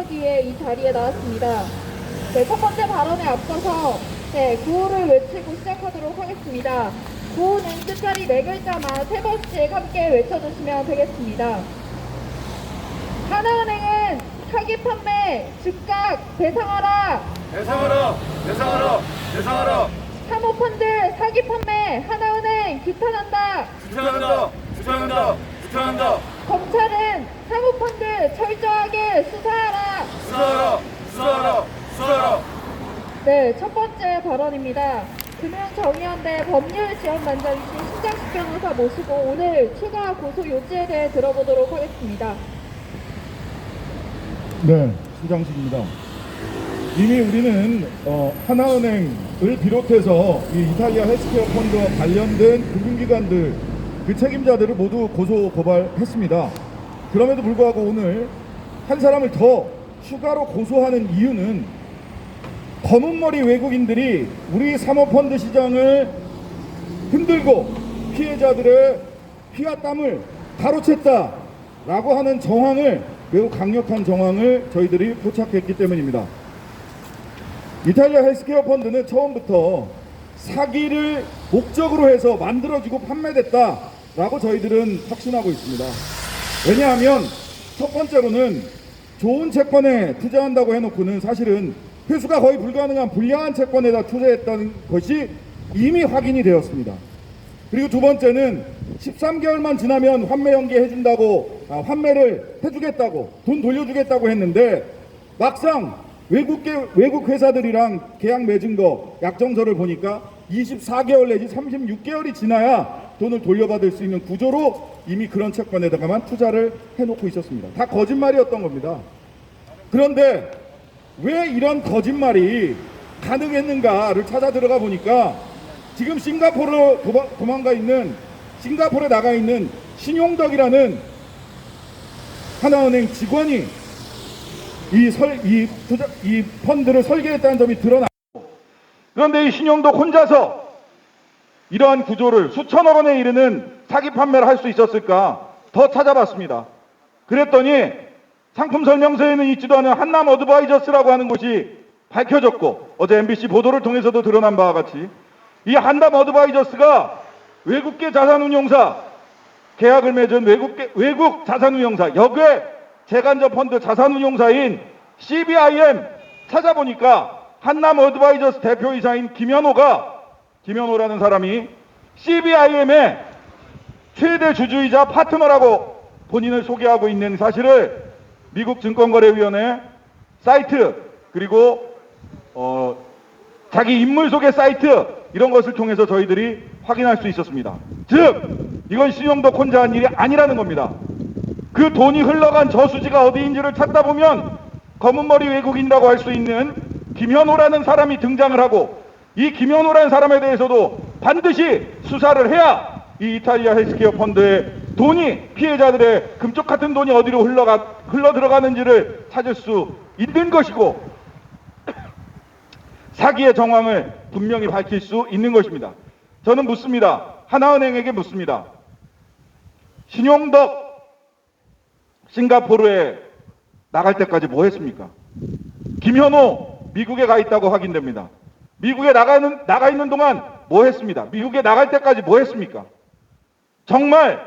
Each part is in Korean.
하기 위해 이 자리에 나왔습니다. 네, 첫 번째 발언에 앞서서 구호를 외치고 시작하도록 하겠습니다. 구호는 끝자리 4글자만 3번씩 함께 외쳐주시면 되겠습니다. 하나은행은 사기 판매 즉각 배상하라. 배상하라! 배상하라! 배상하라! 사모펀드 사기 판매 하나은행 규탄한다. 규탄한다! 규탄한다! 규탄한다! 검찰은 사모펀드 철저하게 수사하라. 수사하라! 수사하라! 수사하라! 네, 첫 번째 발언입니다. 금융정의연대 법률지원단장이신 신장식 변호사 모시고 오늘 추가 고소 요지에 대해 들어보도록 하겠습니다. 네, 신장식입니다. 이미 우리는 하나은행을 비롯해서 이 이탈리아 헬스케어 펀드와 관련된 금융기관들 그 책임자들을 모두 고소 고발했습니다. 그럼에도 불구하고 오늘 한 사람을 더 추가로 고소하는 이유는 검은머리 외국인들이 우리 사모펀드 시장을 흔들고 피해자들의 피와 땀을 가로챘다라고 하는 정황을, 매우 강력한 정황을 저희들이 포착했기 때문입니다. 이탈리아 헬스케어 펀드는 처음부터 사기를 목적으로 해서 만들어지고 판매됐다라고 저희들은 확신하고 있습니다. 왜냐하면 첫 번째로는 좋은 채권에 투자한다고 해놓고는 사실은 회수가 거의 불가능한 불량한 채권에다 투자했다는 것이 이미 확인이 되었습니다. 그리고 두 번째는 13개월만 지나면 환매 연기해준다고, 환매를 해주겠다고, 돈 돌려주겠다고 했는데 막상 외국 회사들이랑 계약 맺은 거 약정서를 보니까 24개월 내지 36개월이 지나야 돈을 돌려받을 수 있는 구조로 이미 그런 채권에다가만 투자를 해놓고 있었습니다. 다 거짓말이었던 겁니다. 그런데 왜 이런 거짓말이 가능했는가를 찾아 들어가 보니까 지금 싱가포르로 도망가 있는, 싱가포르에 나가 있는 신용덕이라는 하나은행 직원이 이 펀드를 설계했다는 점이 드러나고, 그런데 이 신용덕 혼자서 이러한 구조를 수천억 원에 이르는 사기 판매를 할 수 있었을까 더 찾아봤습니다. 그랬더니 상품 설명서에는 있지도 않은 한남 어드바이저스라고 하는 곳이 밝혀졌고, 어제 MBC 보도를 통해서도 드러난 바와 같이 이 한남 어드바이저스가 외국계 자산운용사 계약을 맺은 외국 자산운용사, 역외 재간접 펀드 자산운용사인 CBIM 찾아보니까 한남 어드바이저스 대표이사인 김현호라는 사람이 CBIM의 최대 주주이자 파트너라고 본인을 소개하고 있는 사실을 미국 증권거래위원회 사이트, 그리고 자기 인물 소개 사이트, 이런 것을 통해서 저희들이 확인할 수 있었습니다. 즉 이건 신용덕 혼자 한 일이 아니라는 겁니다. 그 돈이 흘러간 저수지가 어디인지를 찾다 보면 검은머리 외국인이라고 할 수 있는 김현호라는 사람이 등장을 하고, 이 김현호라는 사람에 대해서도 반드시 수사를 해야 이 이탈리아 헬스케어 펀드의 돈이, 피해자들의 금쪽 같은 돈이 어디로 흘러 들어가는지를 찾을 수 있는 것이고 사기의 정황을 분명히 밝힐 수 있는 것입니다. 저는 묻습니다. 하나은행에게 묻습니다. 신용덕 싱가포르에 나갈 때까지 뭐 했습니까? 김현호 미국에 가 있다고 확인됩니다. 미국에 나가 있는 동안 뭐 했습니다? 미국에 나갈 때까지 뭐 했습니까? 정말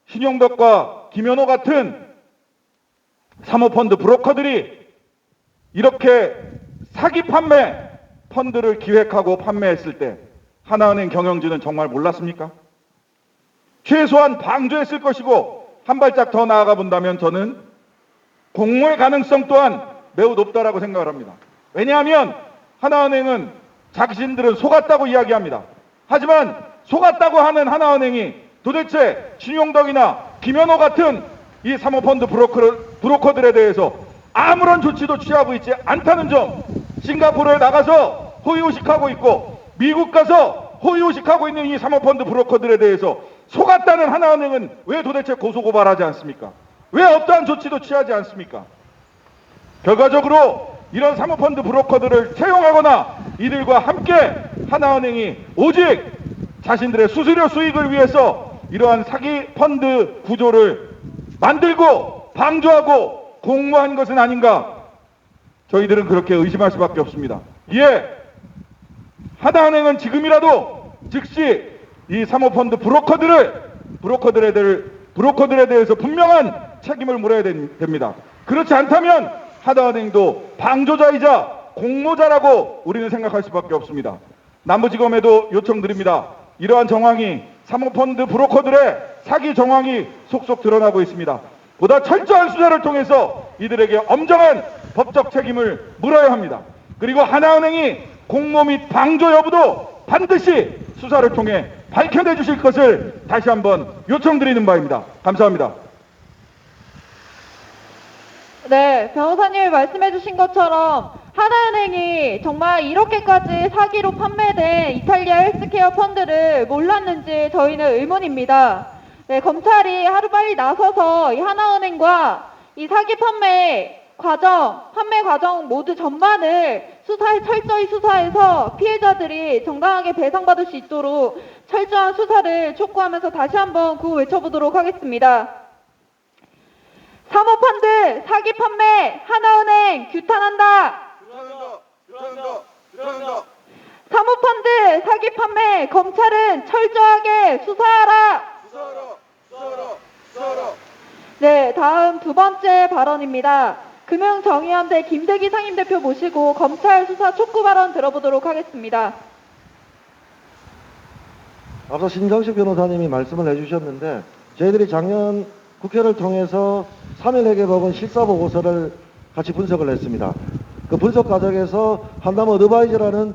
신용덕과 김현호 같은 사모펀드 브로커들이 이렇게 사기 판매 펀드를 기획하고 판매했을 때 하나은행 경영진은 정말 몰랐습니까? 최소한 방조했을 것이고, 한 발짝 더 나아가 본다면 저는 공모의 가능성 또한 매우 높다라고 생각을 합니다. 왜냐하면 하나은행은 자신들은 속았다고 이야기합니다. 하지만 속았다고 하는 하나은행이 도대체 신용덕이나 김현호 같은 이 사모펀드 브로커들에 대해서 아무런 조치도 취하고 있지 않다는 점, 싱가포르에 나가서 호의호식하고 있고 미국 가서 호의호식하고 있는 이 사모펀드 브로커들에 대해서 속았다는 하나은행은 왜 도대체 고소고발하지 않습니까? 왜 어떠한 조치도 취하지 않습니까? 결과적으로 이런 사모펀드 브로커들을 채용하거나 이들과 함께 하나은행이 오직 자신들의 수수료 수익을 위해서 이러한 사기 펀드 구조를 만들고 방조하고 공모한 것은 아닌가, 저희들은 그렇게 의심할 수밖에 없습니다. 예, 하나은행은 지금이라도 즉시 이 사모펀드 브로커들에 대해서 분명한 책임을 물어야 됩니다. 그렇지 않다면 하나은행도 방조자이자 공모자라고 우리는 생각할 수밖에 없습니다. 남부지검에도 요청드립니다. 이러한 정황이 사모펀드 브로커들의 사기 정황이 속속 드러나고 있습니다. 보다 철저한 수사를 통해서 이들에게 엄정한 법적 책임을 물어야 합니다. 그리고 하나은행이 공모 및 방조 여부도 반드시 수사를 통해 밝혀내 주실 것을 다시 한번 요청드리는 바입니다. 감사합니다. 네, 변호사님이 말씀해 주신 것처럼 하나은행이 정말 이렇게까지 사기로 판매된 이탈리아 헬스케어 펀드를 몰랐는지 저희는 의문입니다. 네, 검찰이 하루빨리 나서서 이 하나은행과 이 사기 판매 과정 모두 전반을 철저히 수사해서 피해자들이 정당하게 배상받을 수 있도록 철저한 수사를 촉구하면서 다시 한번 구호 외쳐보도록 하겠습니다. 사모펀드 사기 판매 하나은행 규탄한다. 규탄한다. 사모펀드 사기 판매 검찰은 철저하게 수사하라. 수사하라. 네, 다음 두 번째 발언입니다. 금융정의연대 김대기 상임대표 모시고 검찰 수사 촉구 발언 들어보도록 하겠습니다. 앞서 신정식 변호사님이 말씀을 해주셨는데 저희들이 작년 국회를 통해서 3일 회계법원 실사보고서를 같이 분석을 했습니다. 그 분석 과정에서 한담 어드바이저라는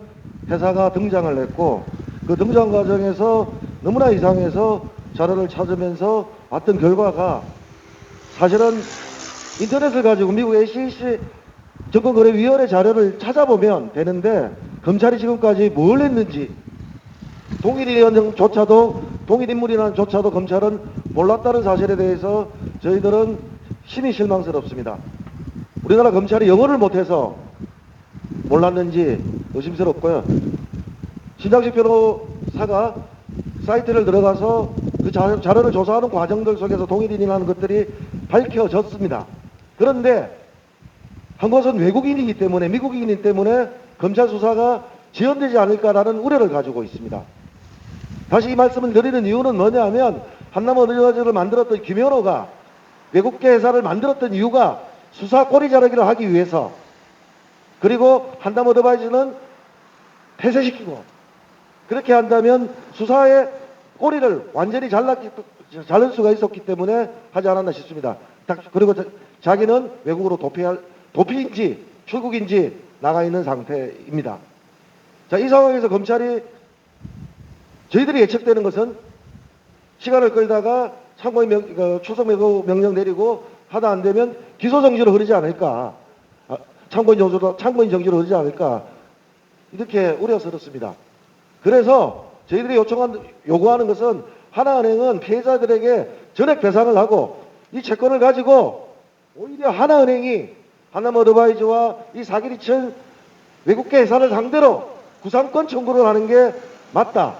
회사가 등장을 했고 그 등장 과정에서 너무나 이상해서 자료를 찾으면서 봤던 결과가 사실은 인터넷을 가지고 미국 SEC 증권거래위원회 자료를 찾아보면 되는데 검찰이 지금까지 뭘 했는지 동일인물이라는 조차도 검찰은 몰랐다는 사실에 대해서 저희들은 심히 실망스럽습니다. 우리나라 검찰이 영어를 못해서 몰랐는지 의심스럽고요. 신장식 변호사가 사이트를 들어가서 그 자료를 조사하는 과정들 속에서 동일인이라는 것들이 밝혀졌습니다. 그런데 한 것은 외국인이기 때문에 미국인이기 때문에 검찰 수사가 지연되지 않을까라는 우려를 가지고 있습니다. 다시 이 말씀을 드리는 이유는 뭐냐면 한남 어드바이저를 만들었던 김현호가 외국계 회사를 만들었던 이유가 수사 꼬리 자르기를 하기 위해서 그리고 한남 어드바이저는 폐쇄시키고 그렇게 한다면 수사의 꼬리를 완전히 자를 수가 있었기 때문에 하지 않았나 싶습니다. 그리고 자기는 외국으로 도피인지 출국인지 나가 있는 상태입니다. 자, 이 상황에서 검찰이 저희들이 예측되는 것은 시간을 끌다가 출석 명령 내리고 하다 안 되면 기소 정지로 흐르지 않을까, 참고인 정지로 흐르지 않을까 이렇게 우려스럽습니다. 그래서 저희들이 요구하는 것은 하나은행은 피해자들에게 전액 배상을 하고 이 채권을 가지고 오히려 하나은행이 한남 어드바이저와 이 사기를 친 외국계 회사를 상대로 구상권 청구를 하는 게 맞다.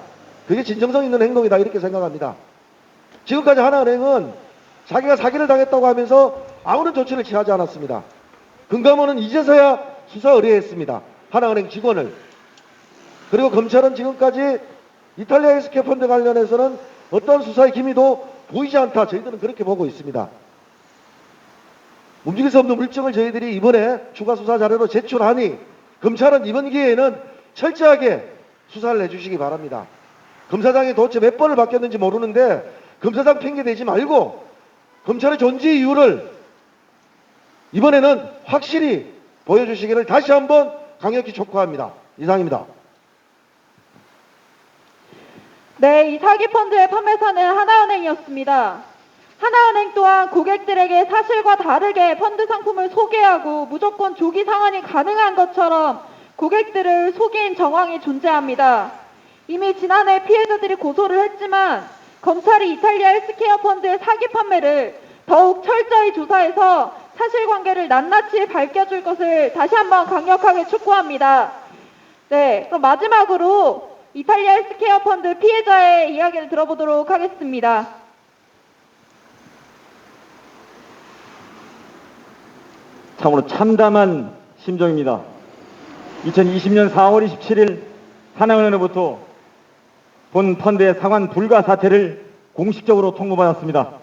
그게 진정성 있는 행동이다 이렇게 생각합니다. 지금까지 하나은행은 자기가 사기를 당했다고 하면서 아무런 조치를 취하지 않았습니다. 금감원은 이제서야 수사 의뢰했습니다. 하나은행 직원을. 그리고 검찰은 지금까지 이탈리아 헬스케어 펀드 관련해서는 어떤 수사의 기미도 보이지 않다. 저희들은 그렇게 보고 있습니다. 움직일 수 없는 물증을 저희들이 이번에 추가 수사 자료로 제출하니 검찰은 이번 기회에는 철저하게 수사를 해주시기 바랍니다. 검사장이 도대체 몇 번을 바뀌었는지 모르는데 검사장 핑계 대지 말고 검찰의 존재 이유를 이번에는 확실히 보여주시기를 다시 한번 강력히 촉구합니다. 이상입니다. 네, 이 사기펀드의 판매사는 하나은행이었습니다. 하나은행 또한 고객들에게 사실과 다르게 펀드 상품을 소개하고 무조건 조기 상환이 가능한 것처럼 고객들을 속인 정황이 존재합니다. 이미 지난해 피해자들이 고소를 했지만 검찰이 이탈리아 헬스케어 펀드의 사기 판매를 더욱 철저히 조사해서 사실관계를 낱낱이 밝혀줄 것을 다시 한번 강력하게 촉구합니다. 네, 그럼 마지막으로 이탈리아 헬스케어 펀드 피해자의 이야기를 들어보도록 하겠습니다. 참으로 참담한 심정입니다. 2020년 4월 27일 하나은행으로부터 본 펀드의 상환 불가 사태를 공식적으로 통보받았습니다.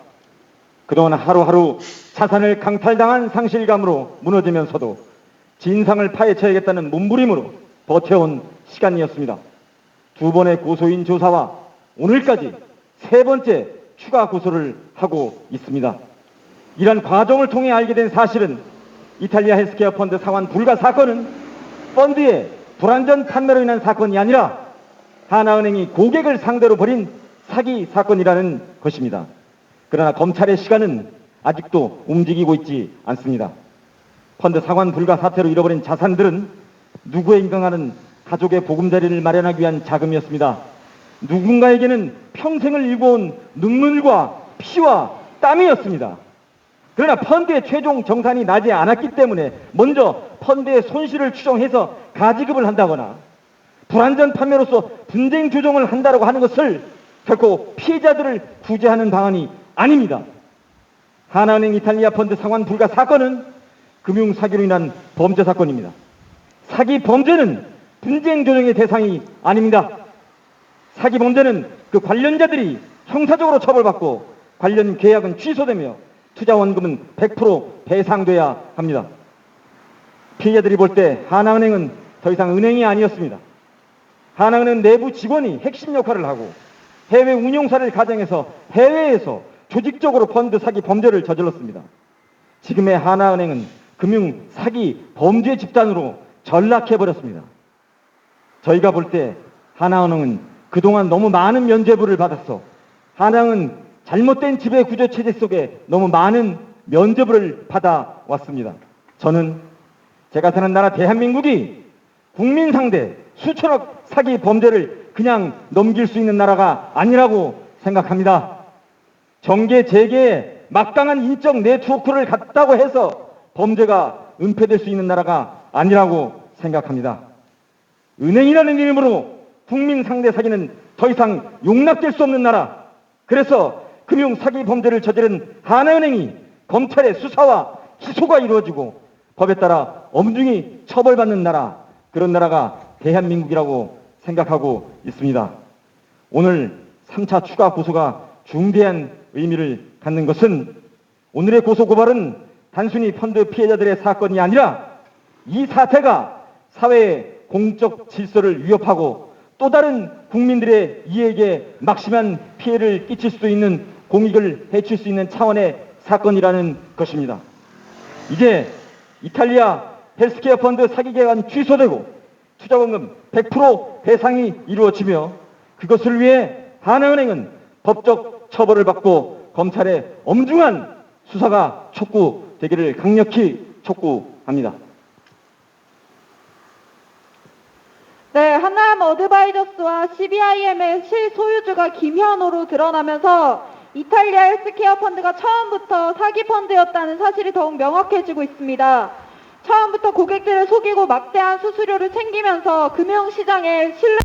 그동안 하루하루 자산을 강탈당한 상실감으로 무너지면서도 진상을 파헤쳐야겠다는 몸부림으로 버텨온 시간이었습니다. 두 번의 고소인 조사와 오늘까지 세 번째 추가 고소를 하고 있습니다. 이런 과정을 통해 알게 된 사실은 이탈리아 헬스케어 펀드 상환 불가 사건은 펀드의 불완전 판매로 인한 사건이 아니라 하나은행이 고객을 상대로 벌인 사기 사건이라는 것입니다. 그러나 검찰의 시간은 아직도 움직이고 있지 않습니다. 펀드 상환 불가 사태로 잃어버린 자산들은 누구에게인가는 가족의 보금자리를 마련하기 위한 자금이었습니다. 누군가에게는 평생을 일궈온 눈물과 피와 땀이었습니다. 그러나 펀드의 최종 정산이 나지 않았기 때문에 먼저 펀드의 손실을 추정해서 가지급을 한다거나 불완전 판매로서 분쟁 조정을 한다고 하는 것을 결코 피해자들을 구제하는 방안이 아닙니다. 하나은행 이탈리아 펀드 상환 불가 사건은 금융 사기로 인한 범죄 사건입니다. 사기 범죄는 분쟁 조정의 대상이 아닙니다. 사기 범죄는 그 관련자들이 형사적으로 처벌받고 관련 계약은 취소되며 투자 원금은 100% 배상돼야 합니다. 피해자들이 볼 때 하나은행은 더 이상 은행이 아니었습니다. 하나은행 내부 직원이 핵심 역할을 하고 해외 운용사를 가장해서 해외에서 조직적으로 펀드 사기 범죄를 저질렀습니다. 지금의 하나은행은 금융 사기 범죄 집단으로 전락해버렸습니다. 저희가 볼 때 하나은행은 그동안 너무 많은 면죄부를 받았어. 하나은행은 잘못된 지배 구조 체제 속에 너무 많은 면죄부를 받아왔습니다. 저는 제가 사는 나라 대한민국이 국민 상대 수천억 사기 범죄를 그냥 넘길 수 있는 나라가 아니라고 생각합니다. 정계 재계에 막강한 인적 네트워크를 갖다고 해서 범죄가 은폐될 수 있는 나라가 아니라고 생각합니다. 은행이라는 이름으로 국민 상대 사기는 더 이상 용납될 수 없는 나라. 그래서 금융 사기 범죄를 저지른 하나은행이 검찰의 수사와 기소가 이루어지고 법에 따라 엄중히 처벌받는 나라, 그런 나라가 대한민국이라고 생각하고 있습니다. 오늘 3차 추가 고소가 중대한 의미를 갖는 것은 오늘의 고소 고발은 단순히 펀드 피해자들의 사건이 아니라 이 사태가 사회의 공적 질서를 위협하고 또 다른 국민들의 이익에 막심한 피해를 끼칠 수도 있는 공익을 해칠 수 있는 차원의 사건이라는 것입니다. 이제 이탈리아 헬스케어 펀드 사기 계획안 취소되고 투자원금 100% 배상이 이루어지며 그것을 위해 하나은행은 법적 처벌을 받고 검찰의 엄중한 수사가 촉구되기를 강력히 촉구합니다. 네, 한남 어드바이저스와 CBIM의 실소유주가 김현호로 드러나면서 이탈리아 헬스케어 펀드가 처음부터 사기 펀드였다는 사실이 더욱 명확해지고 있습니다. 처음부터 고객들을 속이고 막대한 수수료를 챙기면서 금융시장에 신뢰